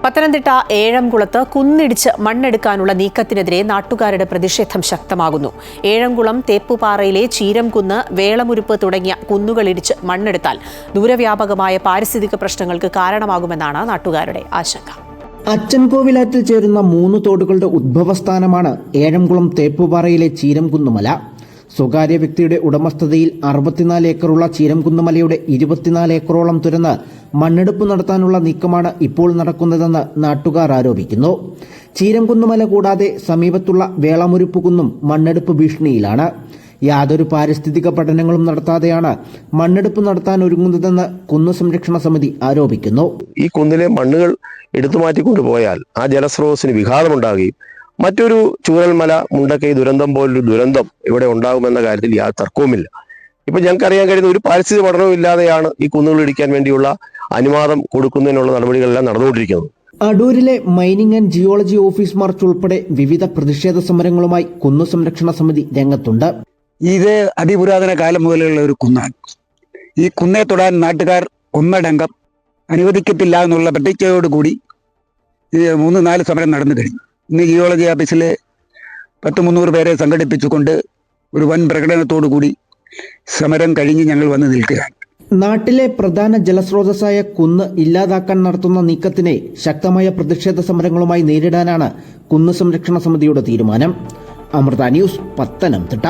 പത്തനംതിട്ട ഏഴംകുളത്ത് കുന്നിടിച്ച് മണ്ണെടുക്കാനുള്ള നീക്കത്തിനെതിരെ നാട്ടുകാരുടെ പ്രതിഷേധം ശക്തമാകുന്നു. ഏഴംകുളം തേപ്പുപാറയിലെ ചീരംകുന്ന്, വേളമുരുപ്പ് തുടങ്ങിയ കുന്നുകളിടിച്ച് മണ്ണെടുത്താൽ ദൂരവ്യാപകമായ പാരിസ്ഥിതിക പ്രശ്നങ്ങൾക്ക് കാരണമാകുമെന്നാണ് നാട്ടുകാരുടെ ആശങ്ക. അച്ചൻകോവിലാറ്റിൽ ചേരുന്ന 3 തോടുകളുടെ ഉദ്ഭവസ്ഥാനമാണ് ഏഴംകുളം തേപ്പുപാറയിലെ ചീരംകുന്നുമല. സ്വകാര്യ വ്യക്തിയുടെ ഉടമസ്ഥതയിൽ 64 ഏക്കറുള്ള ചീരംകുന്നുമലയുടെ 24 ഏക്കറോളം തുരന്ന് മണ്ണെടുപ്പ് നടത്താനുള്ള നീക്കമാണ് ഇപ്പോൾ നടക്കുന്നതെന്ന് നാട്ടുകാർ ആരോപിക്കുന്നു. ചീരംകുന്നുമല കൂടാതെ സമീപത്തുള്ള വേളമുരുപ്പുകുന്നും മണ്ണെടുപ്പ് ഭീഷണിയിലാണ്. യാതൊരു പാരിസ്ഥിതിക പഠനങ്ങളും നടത്താതെയാണ് മണ്ണെടുപ്പ് നടത്താൻ ഒരുങ്ങുന്നതെന്ന് കുന്നു സംരക്ഷണ സമിതി ആരോപിക്കുന്നു. ഈ കുന്നിലെ മണ്ണുകൾ എടുത്തുമാറ്റിക്കൊണ്ടുപോയാൽ ആ ജലസ്രോതസ്സിന് വിഘാതമുണ്ടാകുകയും മറ്റൊരു ചൂരൽമല, മുണ്ടക്കൈ ദുരന്തം പോലൊരു ദുരന്തം ഇവിടെ ഉണ്ടാകുമെന്ന കാര്യത്തിൽ യാതൊരു തർക്കവുമില്ല. ഇപ്പൊ ഞങ്ങൾക്ക് അറിയാൻ കഴിയുന്ന ഒരു പാരിസ്ഥിതിക പഠനവും ഇല്ലാതെയാണ് ഈ കുന്നുകൾ ഇടിക്കാൻ വേണ്ടിയുള്ള അനുവാദം കൊടുക്കുന്നതിനുള്ള നടപടികളെല്ലാം നടന്നുകൊണ്ടിരിക്കുന്നത്. അടൂരിലെ mining and geology office march ഉൾപ്പെടെ വിവിധ പ്രതിഷേധ സമരങ്ങളുമായി കുന്നു സംരക്ഷണ സമിതി രംഗത്തുണ്ട്. ഇത് അതിപുരാതന കാലം മുതലുള്ള ഒരു കുന്നാണ്. ഈ കുന്നെ തൊടാൻ നാട്ടുകാർ ഒന്നടങ്കം അനുവദിക്കത്തില്ല എന്നുള്ള പ്രതിജ്ഞയോടുകൂടി 3-4 സമരം നടന്നു കഴിഞ്ഞു. ഇന്ന് ജിയോളജി ഓഫീസിൽ 100-300 പേരെ സംഘടിപ്പിച്ചുകൊണ്ട് ഒരു വൻ പ്രകടനത്തോടു കൂടി സമരം കഴിഞ്ഞ് ഞങ്ങൾ വന്ന് നിൽക്കുകയാണ്. നാട്ടിലെ പ്രധാന ജലസ്രോതസ്സായ കുന്ന് ഇല്ലാതാക്കാൻ നടത്തുന്ന നീക്കത്തിനെ ശക്തമായ പ്രതിഷേധ സമരങ്ങളുമായി നേരിടാനാണ് കുന്നു സംരക്ഷണ സമിതിയുടെ തീരുമാനം. അമൃത ന്യൂസ്, പത്തനംതിട്ട.